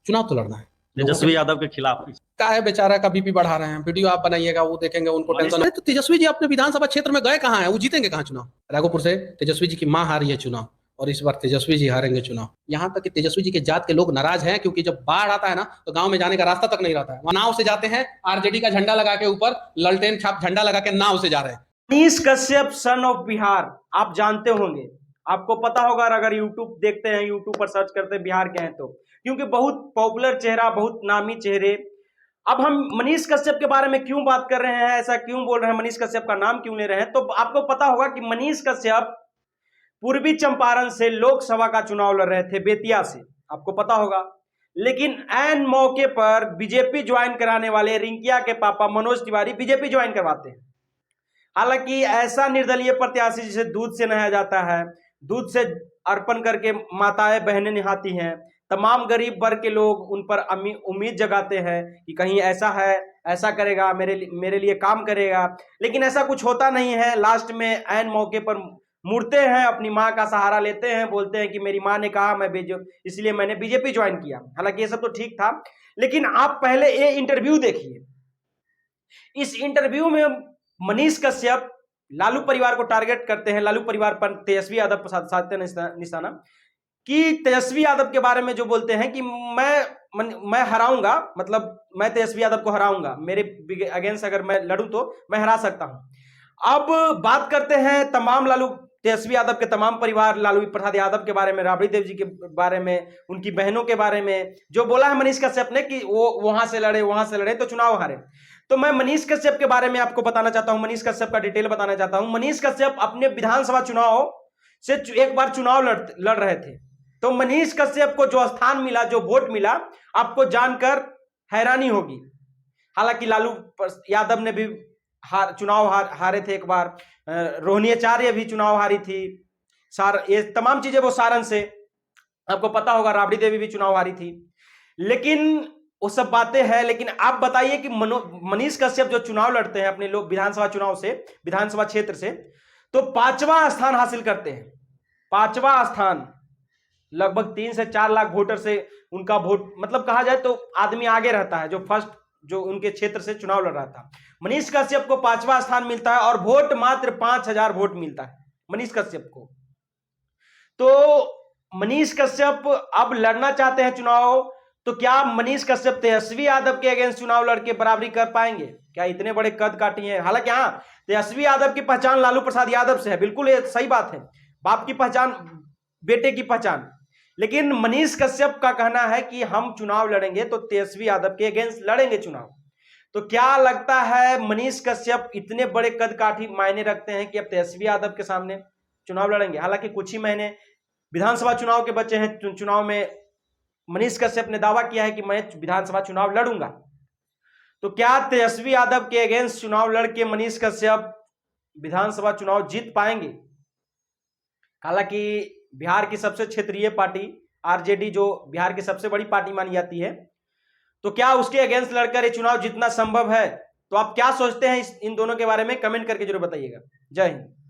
चुनाव तो लड़ना है। तेजस्वी यादव के खिलाफ क्या है, बेचारा का बीपी बढ़ा रहे हैं, वीडियो आप बनाइएगा, वो देखेंगे, उनको टेंशन है। तो तेजस्वी जी अपने विधानसभा क्षेत्र में गए कहाँ हैं? वो जीतेंगे कहाँ चुनाव? राघोपुर से तेजस्वी जी की मां हारी है चुनाव, और इस बार तेजस्वी जी हारेंगे चुनाव। यहाँ तक कि तेजस्वी जी के जात के लोग नाराज हैं, क्योंकि जब बाढ़ आता है ना, तो गांव में जाने का रास्ता तक नहीं रहता है। वहां नाव से जाते हैं, आरजेडी का झंडा लगा के, ऊपर ललटेन छाप झंडा लगा के नाव से जा रहे हैं। मनीष कश्यप सन ऑफ बिहार आप जानते होंगे, आपको पता होगा अगर यूट्यूब देखते हैं, यूट्यूब पर सर्च करते हैं बिहार के हैं तो, क्योंकि बहुत पॉपुलर चेहरा, बहुत नामी चेहरे। अब हम मनीष कश्यप के बारे में क्यों बात कर रहे हैं, ऐसा क्यों बोल रहे हैं, मनीष कश्यप का नाम क्यों ले रहे हैं, तो आपको पता होगा कि मनीष कश्यप पूर्वी चंपारण से लोकसभा का चुनाव लड़ रहे थे, बेतिया से, आपको पता होगा। लेकिन ऐन मौके पर बीजेपी ज्वाइन कराने वाले रिंकिया के पापा मनोज तिवारी बीजेपी ज्वाइन करवाते हैं। हालांकि ऐसा निर्दलीय प्रत्याशी जिसे दूध से नहाया जाता है, दूध से अर्पण करके माताएं बहनें निहाती हैं, तमाम गरीब वर्ग के लोग उन पर उम्मीद जगाते हैं कि कहीं ऐसा है, ऐसा करेगा, मेरे लिए काम करेगा, लेकिन ऐसा कुछ होता नहीं है। लास्ट में ऐन मौके पर मुड़ते हैं, अपनी माँ का सहारा लेते हैं, बोलते हैं कि मेरी माँ ने कहा मैं इसलिए मैंने बीजेपी ज्वाइन किया। हालांकि ये सब तो ठीक था, लेकिन आप पहले ये इंटरव्यू देखिए। इस इंटरव्यू में मनीष कश्यप लालू परिवार को टारगेट करते हैं, लालू परिवार पर तेजस्वी यादव पर साधते निशाना, कि तेजस्वी यादव के बारे में जो बोलते हैं कि मैं हराऊंगा, मतलब मैं तेजस्वी यादव को हराऊंगा, मेरे अगेंस्ट अगर मैं लड़ूं तो मैं हरा सकता हूं। अब बात करते हैं तमाम तेजस्वी यादव के तमाम परिवार, लालू प्रसाद यादव के बारे में, राबड़ी देवी जी के बारे में, उनकी बहनों के बारे में जो बोला है मनीष कश्यप ने कि वो वहां से लड़े तो चुनाव हारे। तो मैं मनीष कश्यप के बारे में आपको बताना चाहता हूं, मनीष कश्यप का डिटेल बताना चाहता हूं। मनीष कश्यप अपने विधानसभा चुनाव से एक बार चुनाव लड़ रहे थे, तो मनीष कश्यप को जो स्थान मिला, जो वोट मिला, आपको जानकर हैरानी होगी। हालांकि लालू यादव ने भी चुनाव हारे थे एक बार, रोहिणी आचार्य भी चुनाव हारी थी, ये तमाम चीजें वो सारण से, आपको पता होगा राबड़ी देवी भी चुनाव हारी थी। लेकिन वो सब बातें हैं, लेकिन आप बताइए कि मनीष कश्यप जो चुनाव लड़ते हैं अपने लोग विधानसभा चुनाव से, विधानसभा क्षेत्र से, तो 5वां स्थान हासिल करते हैं। 5वां स्थान, लगभग 3 से 4 लाख वोटर से उनका वोट, मतलब कहा जाए तो आदमी आगे रहता है, जो फर्स्ट जो उनके क्षेत्र से चुनाव लड़ रहा था। मनीष कश्यप को 5वां स्थान मिलता है और वोट मात्र 5000 वोट मिलता है मनीष कश्यप को। तो मनीष कश्यप अब लड़ना चाहते हैं चुनाव, तो क्या मनीष कश्यप तेजस्वी यादव के अगेंस्ट चुनाव लड़के बराबरी कर पाएंगे? क्या इतने बड़े कद काटी है? हालांकि हाँ, तेजस्वी यादव की पहचान लालू प्रसाद यादव से है, बिल्कुल ये सही बात है, बाप की पहचान बेटे की पहचान। लेकिन मनीष कश्यप का कहना है कि हम चुनाव लड़ेंगे तो तेजस्वी यादव के अगेंस्ट लड़ेंगे चुनाव। तो क्या लगता है मनीष कश्यप इतने बड़े कद काठी मायने रखते हैं कि अब तेजस्वी यादव के सामने चुनाव लड़ेंगे? हालांकि कुछ ही महीने विधानसभा चुनाव के बचे हैं, चुनाव में मनीष कश्यप ने दावा किया है कि मैं विधानसभा चुनाव लड़ूंगा। तो क्या तेजस्वी यादव के अगेंस्ट चुनाव लड़के मनीष कश्यप विधानसभा चुनाव जीत पाएंगे? हालांकि बिहार की सबसे क्षेत्रीय पार्टी आरजेडी, जो बिहार की सबसे बड़ी पार्टी मानी जाती है, तो क्या उसके अगेंस्ट लड़कर ये चुनाव जीतना संभव है? तो आप क्या सोचते हैं इन दोनों के बारे में? कमेंट करके जरूर बताइएगा। जय हिंद।